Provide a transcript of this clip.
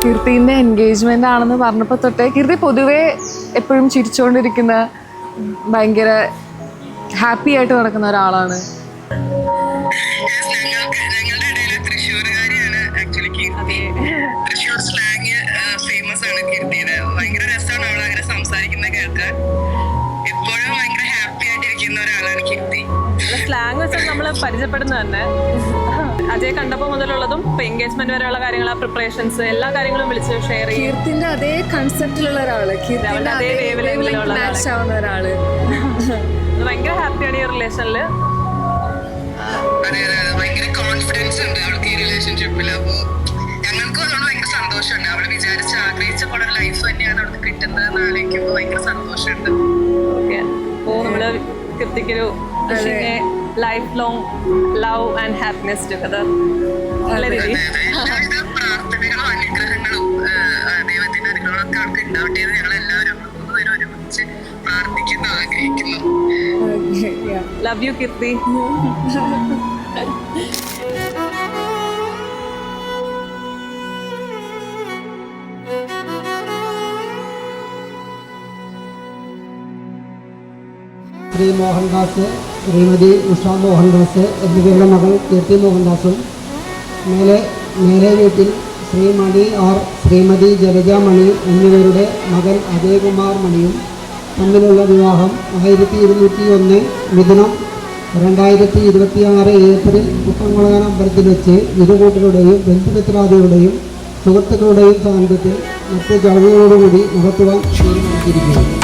കീർത്തിൻ്റെ engagement ആണെന്ന് പറഞ്ഞപ്പോൾ തൊട്ടേ കീർത്തി പൊതുവേ എപ്പോഴും ചിരിച്ചുകൊണ്ടിരിക്കുന്ന ഭയങ്കര ഹാപ്പി ആയിട്ട് നടക്കുന്ന ഒരാളാണ്. ഞങ്ങളുടെ ഇടയിലെ തൃശ്ശൂരുകാരിയാണ് ആക്ച്വലി കീർത്തി. തൃശ്ശൂർ സ്ലാങ് ഫേമസ് ആണ് കീർത്തിയുടെ. ഭയങ്കര രസമാണ് അവൾ അങ്ങനെ സംസാരിക്കുന്നത് കേൾക്കാൻ. എപ്പോഴും ഭയങ്കര ഹാപ്പി ആയിട്ടിരിക്കുന്ന ഒരാളാണ് കീർത്തി. സ്ലാങ് വെച്ചാൽ നമ്മൾ പരിചയപ്പെടുന്നത് തന്നെ അജയ് കണ്ടപ്പോൾ മുതലുള്ളതും ഇപ്പൊ എൻഗേജ്മെന്റ് വരെയുള്ള കാര്യങ്ങൾ, ആ പ്രിപ്പറേഷൻസ്, എല്ലാ കാര്യങ്ങളും വിളിച്ച് ഷെയർ ചെയ്യും. കീർത്തിന്റെ അതേ കൺസെപ്റ്റിലുള്ള ഒരാള്, അതേ വേവിലുള്ള ഒരാള്. ഭയങ്കര ഹാപ്പിയാണ് ഈ റിലേഷനിൽ. അതെ അതെ അതെ, ഭയങ്കര കോൺഫിഡൻസ് ഉണ്ട് അവൾക്ക് ഈ റിലേഷൻഷിപ്പിൽ. അപ്പോൾ ഞങ്ങൾക്കും അതുകൊണ്ട് ഭയങ്കര സന്തോഷമുണ്ട്. അവൾ വിചാരിച്ച് ആഗ്രഹിച്ച പോലെ ഒരു ലൈഫ് തന്നെയാണ് അവൾക്ക് കിട്ടുന്നതെന്ന് ആലോചിക്കുമ്പോൾ ഭയങ്കര സന്തോഷമുണ്ട്. ഓക്കെ, അപ്പോൾ നമ്മള് കീർത്തിക്കൊരു life long love and happiness together. നല്ല രീതി എല്ലാവിധ പ്രാർത്ഥനകളും അനുഗ്രഹങ്ങളും ദൈവത്തിന്റെ അനുഗ്രഹങ്ങളൊക്കെ അവൾക്ക് ഉണ്ടാവട്ടെ എന്ന് ഞങ്ങൾ എല്ലാവരും ഒരുമിച്ച് പ്രാർത്ഥിക്കുന്നു, ആഗ്രഹിക്കുന്നു. ലവ് യു കീർത്തി. ശ്രീ മോഹൻദാസ്, ശ്രീമതി ഉഷ മോഹൻദാസ് എന്നിവരുടെ മകൾ കീർത്തി മോഹൻദാസും മേലെ വീട്ടിൽ ശ്രീമണി ആർ, ശ്രീമതി ജലജ മണി എന്നിവരുടെ മകൻ അജയകുമാർ മണിയും തമ്മിലുള്ള വിവാഹം 1201 മിഥുനം 2026 ഏപ്രിൽ കുട്ടംകുളങ്ങര അമ്പലത്തിൽ വെച്ച് ഇരുകൂട്ടരുടെയും ബന്ധുമിത്രാദികളുടെയും സുഹൃത്തുക്കളുടെയും സാന്നിധ്യത്തിൽ മറ്റ് ചടങ്ങുകളോടുകൂടി നടത്തുവാൻ തീരുമാനിച്ചിരിക്കുന്നു.